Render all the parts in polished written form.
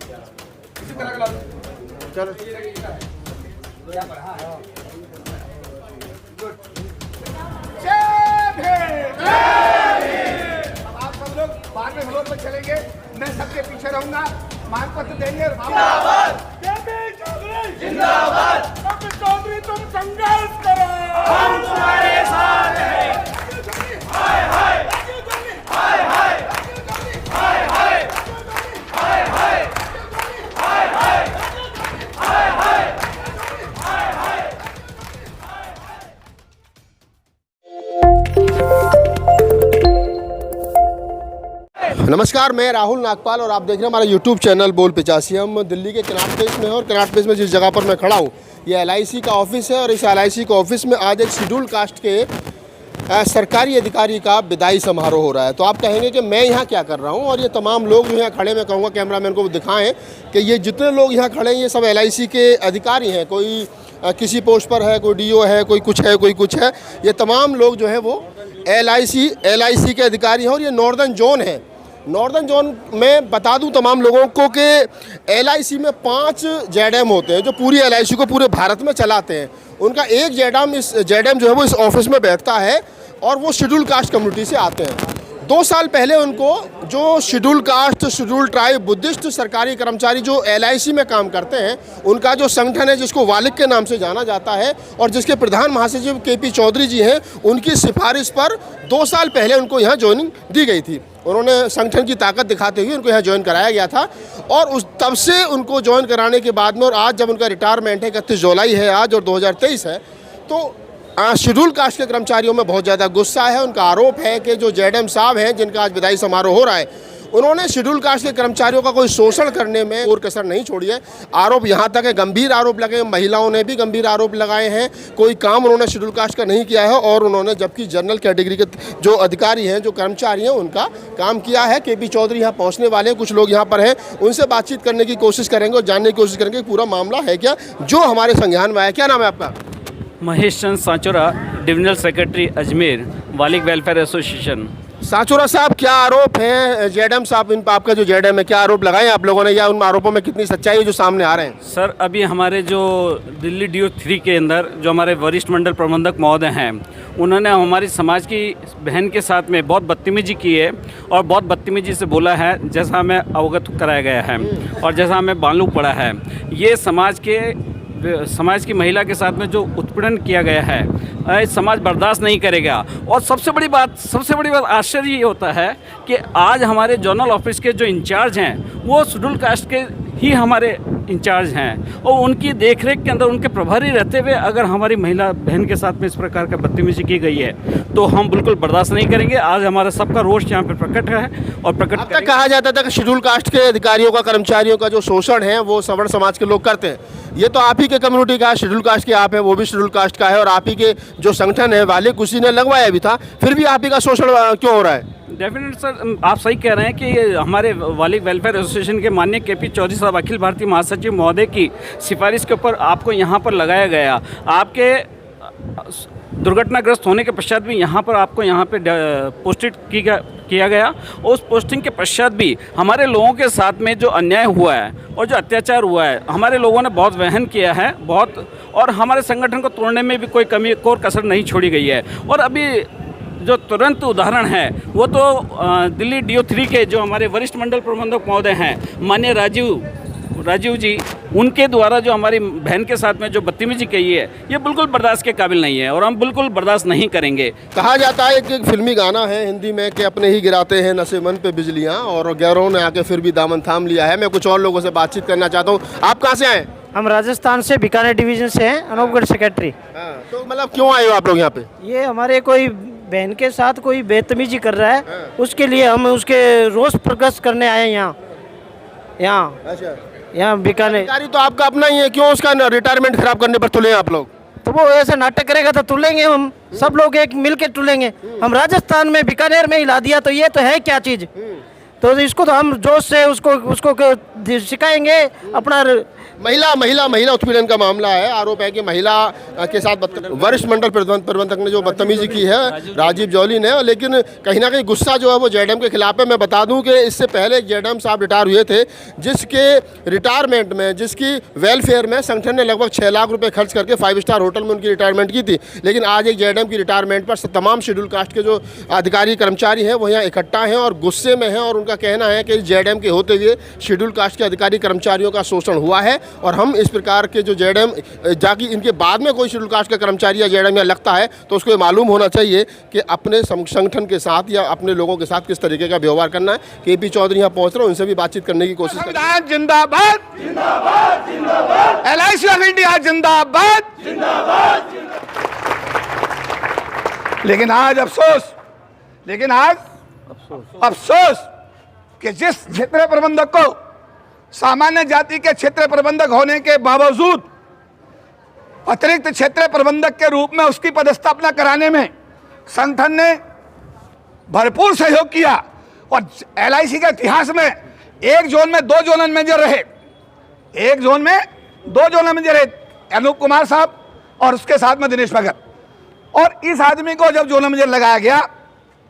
इसी तरह का ला दो। चलो जय भीम। अब आप सब लोग बाद में फ्लोर पर चलेंगे, मैं सबके पीछे रहूंगा, मांग पत्र देंगे। जिंदाबाद। कपि चौधरी तुम संघर्ष करो, हम तुम्हारे साथ हैं। हाय हाय हाय हाय हाय हाय हाय हाय हाय हाय हाय हाय। नमस्कार, मैं राहुल नागपाल और आप देख रहे हैं हमारा YouTube चैनल बोल 85। हम दिल्ली के कनॉट प्लेस में हैं और कनॉट प्लेस में जिस जगह पर मैं खड़ा हूँ ये LIC का ऑफिस है और इस LIC के ऑफिस में आज एक शेड्यूल कास्ट के सरकारी अधिकारी का विदाई समारोह हो रहा है। तो आप कहेंगे कि मैं यहाँ क्या कर रहा हूँ और ये तमाम लोग जो यहाँ खड़े, मैं कहूँगा कैमरामैन को दिखाएं कि ये जितने लोग यहाँ खड़े हैं ये सब LIC के अधिकारी हैं। कोई किसी पोस्ट पर है, कोई DO है, कोई कुछ है, कोई कुछ है। ये तमाम लोग जो है वो LIC के अधिकारी हैं और ये नॉर्दर्न जोन है। नॉर्दर्न जोन में बता दूं तमाम लोगों को कि LIC में 5 जेडएम होते हैं जो पूरी LIC को पूरे भारत में चलाते हैं। उनका एक जेडएम जो है वो इस ऑफिस में बैठता है और वो शेड्यूल कास्ट कम्युनिटी से आते हैं। 2 साल पहले उनको जो schedule caste, schedule tribe, Buddhist सरकारी कर्मचारी जो LIC में काम करते हैं, उनका जो संगठन है जिसको वालिक के नाम से जाना जाता है और जिसके प्रधान महासचिव KP चौधरी जी हैं, उनकी सिफारिश पर 2 साल पहले उनको यहाँ ज्वाइनिंग दी गई थी। उन्होंने संगठन की ताकत दिखाते हुए उनको यहाँ ज्वाइन कराया गया था और तब से उनको ज्वाइन कराने के बाद में और आज जब उनका रिटायरमेंट है, 31 जुलाई है आज और 2023 है, तो शेड्यूल कास्ट के कर्मचारियों में बहुत ज़्यादा गुस्सा है। उनका आरोप है कि जो जेडएम साहब हैं जिनका आज विदाई समारोह हो रहा है, उन्होंने शेड्यूल कास्ट के कर्मचारियों का कोई शोषण करने में कोई कसर नहीं छोड़ी है। आरोप यहाँ तक है, गंभीर आरोप लगे, महिलाओं ने भी गंभीर आरोप लगाए हैं। कोई काम उन्होंने शेड्यूल कास्ट का नहीं किया है और उन्होंने जबकि जनरल कैटेगरी के जो अधिकारी हैं, जो कर्मचारी हैं, उनका काम किया है। KP चौधरी यहाँ पहुँचने वाले हैं, कुछ लोग यहाँ पर हैं, उनसे बातचीत करने की कोशिश करेंगे और जानने की कोशिश करेंगे पूरा मामला है क्या जो हमारे संज्ञान में आया। क्या नाम है आपका? महेश चंद सांचोरा, डिविजनल सेक्रेटरी अजमेर, वालिक वेलफेयर एसोसिएशन। सांचोरा साहब, क्या आरोप है जेडएम साहब, इन आपका जो जेडएम है, क्या आरोप लगाए आप लोगों ने या उन आरोपों में कितनी सच्चाई है जो सामने आ रहे हैं? सर, अभी हमारे जो दिल्ली DO 3 के अंदर जो हमारे वरिष्ठ मंडल प्रबंधक महोदय हैं, उन्होंने हमारी समाज की बहन के साथ में बहुत बदतमीजी की है और बहुत बदतमीजी से बोला है, जैसा हमें अवगत कराया गया है और जैसा हमें मालूम पड़ा है। ये समाज की महिला के साथ में जो उत्पीड़न किया गया है, समाज बर्दाश्त नहीं करेगा। और सबसे बड़ी बात आश्चर्य ये होता है कि आज हमारे जोनल ऑफिस के जो इंचार्ज हैं वो शेड्यूल कास्ट के ही हमारे इंचार्ज हैं और उनकी देखरेख के अंदर उनके प्रभारी रहते हुए अगर हमारी महिला बहन के साथ में इस प्रकार का बदतमीजी की गई है तो हम बिल्कुल बर्दाश्त नहीं करेंगे। आज हमारा सबका रोष यहाँ पे प्रकट है और प्रकट अब तक कहा जाता था कि शेड्यूल कास्ट के अधिकारियों का, कर्मचारियों का जो शोषण है वो सवर्ण समाज के लोग करते हैं। ये तो आप ही के कम्युनिटी का, शेड्यूल कास्ट के आप है, वो भी शेड्यूल कास्ट का है और आप ही के जो संगठन है वालिक, उसी ने लगवाया भी था, फिर भी आप ही का शोषण क्यों हो रहा है? डेफिनेट सर, आप सही कह रहे हैं कि ये हमारे वालिक वेलफेयर एसोसिएशन के माननीय KP चौधरी साहब, अखिल भारतीय महासचिव महोदय की सिफारिश के ऊपर आपको यहाँ पर लगाया गया। आपके दुर्घटनाग्रस्त होने के पश्चात भी यहाँ पे पोस्टेड किया गया। उस पोस्टिंग के पश्चात भी हमारे लोगों के साथ में जो अन्याय हुआ है और जो अत्याचार हुआ है, हमारे लोगों ने बहुत वहन किया है और हमारे संगठन को तोड़ने में भी कोई कमी और कसर नहीं छोड़ी गई है। और अभी जो तुरंत उदाहरण है वो तो दिल्ली DO 3 के जो हमारे वरिष्ठ मंडल प्रबंधक महोदय हैं, माननीय राजीव जी, उनके द्वारा जो हमारी बहन के साथ में जो बदतमीजी की है, ये बिल्कुल बर्दाश्त के काबिल नहीं है और हम बिल्कुल बर्दाश्त नहीं करेंगे। कहा जाता है कि एक फिल्मी गाना है हिंदी में कि अपने ही गिराते हैं नशे मन पे बिजलियाँ, और गैरों ने आके फिर भी दामन थाम लिया है। मैं कुछ और लोगों से बातचीत करना चाहता हूँ। आप कहाँ से आए? हम राजस्थान से, बीकानेर डिवीजन से हैं, अनूपगढ़ सेक्रेटरी। तो मतलब क्यों आए हो आप लोग यहाँ पे? ये हमारे कोई बहन के साथ कोई बदतमीजी कर रहा है, उसके लिए हम उसके रोष प्रकट करने आए यहाँ। अच्छा, यहाँ बीकानेर। तो आपका अपना ही है, क्यों उसका रिटायरमेंट खराब करने पर तुले आप लोग? तो वो ऐसे नाटक करेगा तो तुलेंगे हम, सब लोग एक मिल के तुलेंगे। हम राजस्थान में बीकानेर में हिला दिया तो ये तो है क्या चीज़? तो इसको तो हम जोश से उसको सिखाएंगे अपना। महिला उत्पीड़न का मामला है। आरोप है कि महिला के साथ वरिष्ठ मंडल प्रबंधक ने जो बदतमीजी की है राजीव जौली ने, लेकिन कहीं ना कहीं गुस्सा जो है वो जेडएम के खिलाफ है। मैं बता दूं कि इससे पहले जेडएम साहब रिटायर हुए थे, जिसके रिटायरमेंट में, जिसकी वेलफेयर में संगठन ने लगभग 6 लाख रुपए खर्च करके 5 स्टार होटल में उनकी रिटायरमेंट की थी। लेकिन आज एक जेडएम की रिटायरमेंट पर तमाम शेड्यूल कास्ट के जो अधिकारी कर्मचारी हैं वो यहाँ इकट्ठा हैं और गुस्से में हैं, और उनका कहना है कि जेडएम के होते हुए शेड्यूल कास्ट के अधिकारी कर्मचारियों का शोषण हुआ है। और हम इस प्रकार के जो जेडएम जाकि इनके बाद में कोई शेड्यूल कास्ट का कर्मचारी या जेडएम यहाँ लगता है तो उसको ये मालूम होना चाहिए कि अपने संगठन के साथ या अपने लोगों के साथ किस तरीके का व्यवहार करना है। केपी चौधरी यहाँ पहुँच रहे हैं, उनसे भी बातचीत करने की कोशिश करें। जिंदाबाद जिंदाबाद जिंदाबाद, LIC ऑफ इंडिया जिंदाबाद जिंदाबाद। लेकिन आज अफसोस कि जिस क्षेत्र प्रबंधक को सामान्य जाति के क्षेत्र प्रबंधक होने के बावजूद अतिरिक्त क्षेत्र प्रबंधक के रूप में उसकी पदस्थापना कराने में संगठन ने भरपूर सहयोग किया। और LIC के इतिहास में एक जोन में 2 जोनल मैनेजर रहे, एक जोन में 2 जोनल मैनेजर रहे, अनूप कुमार साहब और उसके साथ में दिनेश भगत। और इस आदमी को जब जोनल मैनेजर लगाया गया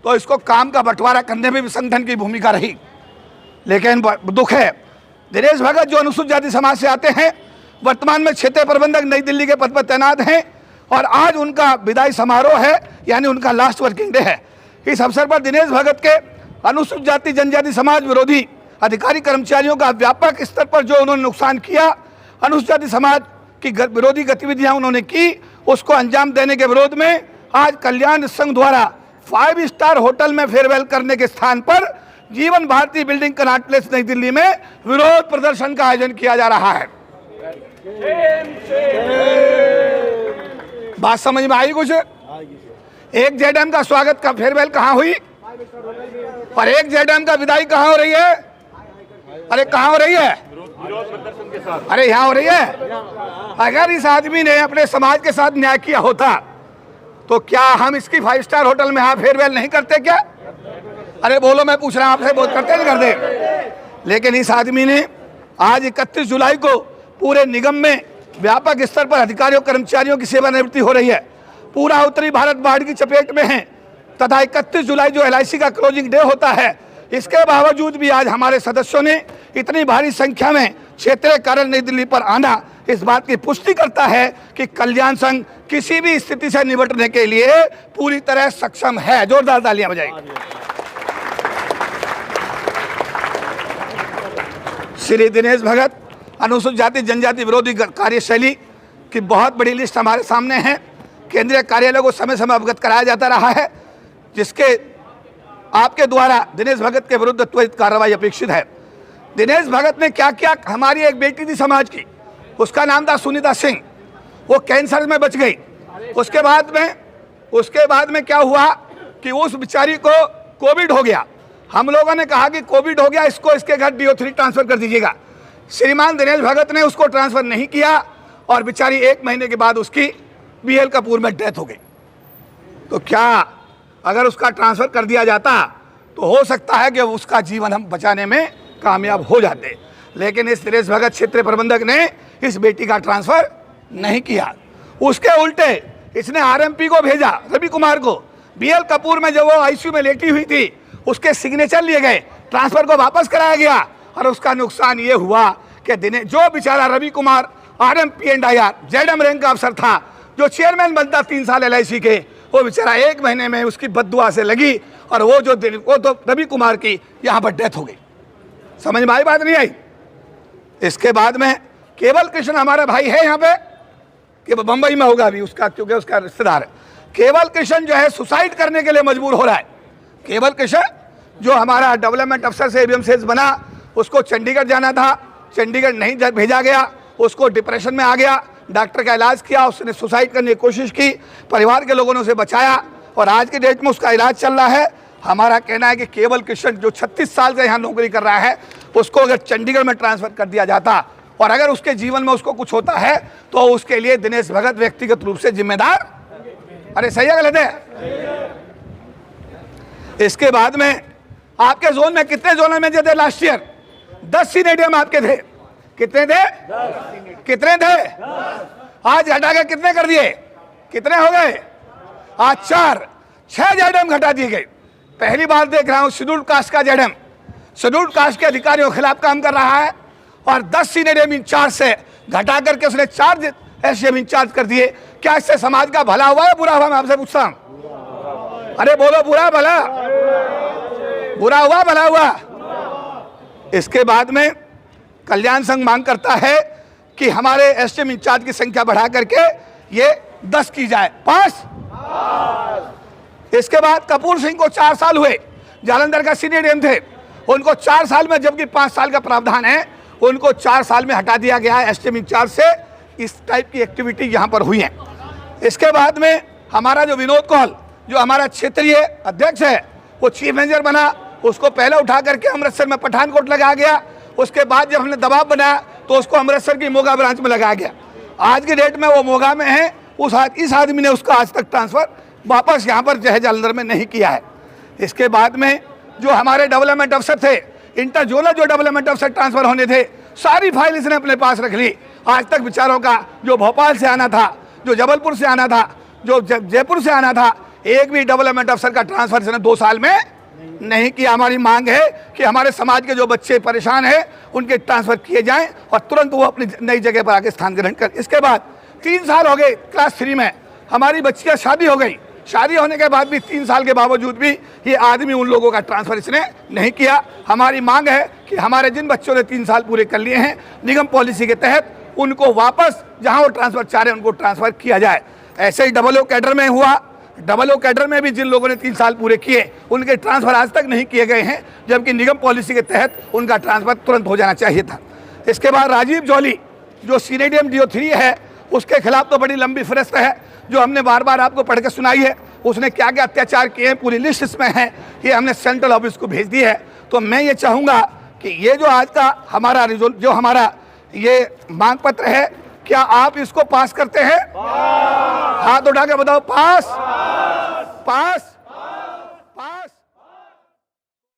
तो इसको काम का बंटवारा करने में भी संगठन की भूमिका रही। लेकिन दुख है, दिनेश भगत जो अनुसूचित जाति समाज से आते हैं, वर्तमान में क्षेत्रीय प्रबंधक नई दिल्ली के पद पर तैनात हैं और आज उनका विदाई समारोह है, यानी उनका लास्ट वर्किंग डे है। इस अवसर पर दिनेश भगत के अनुसूचित जाति जनजाति समाज विरोधी अधिकारी कर्मचारियों का व्यापक स्तर पर जो उन्होंने नुकसान किया, अनुसूचित जाति समाज की विरोधी गतिविधियां उन्होंने की, उसको अंजाम देने के विरोध में आज कल्याण संघ द्वारा 5 स्टार होटल में फेयरवेल करने के स्थान पर जीवन भारती बिल्डिंग कनॉट प्लेस नई दिल्ली में विरोध प्रदर्शन का आयोजन किया जा रहा है। बात समझ में आई कुछ? एक जेडएम का स्वागत का फेयरवेल कहाँ हुई और एक जेडएम का विदाई कहाँ हो रही है? अरे कहाँ हो रही है? अरे यहाँ हो रही है। अगर इस आदमी ने अपने समाज के साथ न्याय किया होता तो क्या हम इसकी 5 स्टार होटल में यहाँ फेयरवेल नहीं करते क्या? अरे बोलो, मैं पूछ रहा हूँ आपसे, बहुत करते नहीं करते? लेकिन इस आदमी ने आज 31 जुलाई को पूरे निगम में व्यापक स्तर पर अधिकारियों कर्मचारियों की सेवानिवृत्ति हो रही है। पूरा उत्तरी भारत बाढ़ की चपेट में है तथा 31 जुलाई जो LIC का क्लोजिंग डे होता है, इसके बावजूद भी आज हमारे सदस्यों ने इतनी भारी संख्या में क्षेत्रीय कार्यालय नई दिल्ली पर आना इस बात की पुष्टि करता है कि कल्याण संघ किसी भी स्थिति से निपटने के लिए पूरी तरह सक्षम है। जोरदार तालियां बजाइए। श्री दिनेश भगत अनुसूचित जाति जनजाति विरोधी कार्यशैली की बहुत बड़ी लिस्ट हमारे सामने है। केंद्रीय कार्यालय को समय समय अवगत कराया जाता रहा है, जिसके आपके द्वारा दिनेश भगत के विरुद्ध त्वरित कार्रवाई अपेक्षित है। दिनेश भगत ने क्या किया? हमारी एक बेटी थी समाज की, उसका नाम था सुनीता सिंह, वो कैंसर में बच गई। उसके बाद में क्या हुआ कि उस बेचारी को कोविड हो गया। हम लोगों ने कहा कि कोविड हो गया, इसको इसके घर DO3 ट्रांसफर कर दीजिएगा। श्रीमान दिनेश भगत ने उसको ट्रांसफर नहीं किया और बेचारी 1 महीने के बाद उसकी BL कपूर में डेथ हो गई। तो क्या अगर उसका ट्रांसफर कर दिया जाता तो हो सकता है कि उसका जीवन हम बचाने में कामयाब हो जाते, लेकिन इस दिनेश भगत क्षेत्रीय प्रबंधक ने इस बेटी का ट्रांसफर नहीं किया। उसके उल्टे इसने RMP को भेजा, रवि कुमार को। BL कपूर में जब वो ICU में लेटी हुई थी, उसके सिग्नेचर लिए गए, ट्रांसफर को वापस कराया गया और उसका नुकसान ये हुआ कि जो बेचारा Ravi Kumar RMP and IR ZM rank का अफसर था, जो चेयरमैन बनता 3 साल LIC के, वो बेचारा 1 महीने में उसकी बद्दुआ से लगी और वो तो रवि कुमार की यहाँ पर डेथ हो गई। समझ में आई बात नहीं आई? इसके बाद में केवल कृष्ण हमारा भाई है यहाँ पे, कि बम्बई में होगा अभी उसका, क्योंकि उसका रिश्तेदार है। केवल कृष्ण जो है सुसाइड करने के लिए मजबूर हो रहा है। केवल कृष्ण जो हमारा डेवलपमेंट अफसर से ABM सेल्स बना, उसको चंडीगढ़ जाना था, चंडीगढ़ नहीं भेजा गया, उसको डिप्रेशन में आ गया, डॉक्टर का इलाज किया, उसने सुसाइड करने की कोशिश की, परिवार के लोगों ने उसे बचाया और आज के डेट में उसका इलाज चल रहा है। हमारा कहना है कि केवल कृष्ण जो 36 साल से यहाँ नौकरी कर रहा है, उसको अगर चंडीगढ़ में ट्रांसफर कर दिया जाता और अगर उसके जीवन में उसको कुछ होता है तो उसके लिए दिनेश भगत व्यक्तिगत रूप से जिम्मेदार। अरे सही है गलत है? इसके बाद में आपके जोन में कितने जोनल मैनेजर थे लास्ट ईयर? 10 सीनेडियम आपके थे। कितने थे? कितने थे? आज हटा के कितने कर दिए? कितने हो गए? आज 6 जेडएम घटा दिए गए। पहली बार देख रहा हूं शेड्यूल्ड कास्ट का जेडएम शेड्यूल्ड कास्ट के अधिकारियों के खिलाफ काम कर रहा है और 10 सीनियर इंचार्ज से घटा करके उसने 4 एसडीएम इंचार्ज कर दिए। क्या इससे समाज का भला हुआ है बुरा हुआ? मैं आपसे पूछता हूं। अरे बोलो, बुरा भला? बुरा हुआ भला हुआ? इसके बाद में कल्याण संघ मांग करता है कि हमारे एसडीएम इंचार्ज की संख्या बढ़ा करके ये 10 की जाए। पास। इसके बाद कपूर सिंह को 4 साल हुए, जालंधर का सीनियर डीएम थे, उनको 4 साल में, जबकि 5 साल का प्रावधान है, उनको 4 साल में हटा दिया गया है एसडीएम इंचार्ज से। इस टाइप की एक्टिविटी यहाँ पर हुई है। इसके बाद में हमारा जो विनोद कौल, जो हमारा क्षेत्रीय अध्यक्ष है, वो चीफ मैनेजर बना, उसको पहले उठा करके अमृतसर में पठानकोट लगा गया। उसके बाद जब हमने दबाव बनाया तो उसको अमृतसर की मोगा ब्रांच में लगाया गया। आज की डेट में वो मोगा में है। इस आदमी ने उसका आज तक ट्रांसफर वापस यहाँ पर जय जालंधर में नहीं किया है। इसके बाद में जो हमारे डेवलपमेंट अफसर थे, इंटर जोनल जो डेवलपमेंट अफसर ट्रांसफर होने थे, सारी फाइल इसने अपने पास रख ली। आज तक विचारों का, जो भोपाल से आना था, जो जबलपुर से आना था, जो जयपुर से आना था, एक भी डेवलपमेंट अफसर का ट्रांसफर इसने 2 साल में नहीं किया। हमारी मांग है कि हमारे समाज के जो बच्चे परेशान हैं उनके ट्रांसफर किए जाएं और तुरंत वो अपनी नई जगह पर आके स्थान ग्रहण कर। इसके बाद 3 साल हो गए, क्लास 3 में हमारी बच्ची का शादी हो गई। शादी होने के बाद भी 3 साल के बावजूद भी ये आदमी उन लोगों का ट्रांसफर इसने नहीं किया। हमारी मांग है कि हमारे जिन बच्चों ने 3 साल पूरे कर लिए हैं, निगम पॉलिसी के तहत उनको वापस जहां वो ट्रांसफर चाह रहे हैं उनको ट्रांसफर किया जाए। ऐसे ही डबल कैडर में हुआ। डबल कैडर में भी जिन लोगों ने 3 साल पूरे किए उनके ट्रांसफर आज तक नहीं किए गए हैं, जबकि निगम पॉलिसी के तहत उनका ट्रांसफर तुरंत हो जाना चाहिए था। इसके बाद राजीव जौली जो सीनेडियम DO3 है, उसके खिलाफ तो बड़ी लंबी फहरिस्त है जो हमने बार बार आपको पढ़ के सुनाई है। उसने क्या क्या अत्याचार किए हैं, पूरी लिस्ट इसमें है। ये हमने सेंट्रल ऑफिस को भेज दी है। तो मैं ये चाहूँगा कि ये जो आज का हमारा जो हमारा ये मांग पत्र है, क्या आप इसको पास करते हैं? हाथ उठा के बताओ, पास। पास।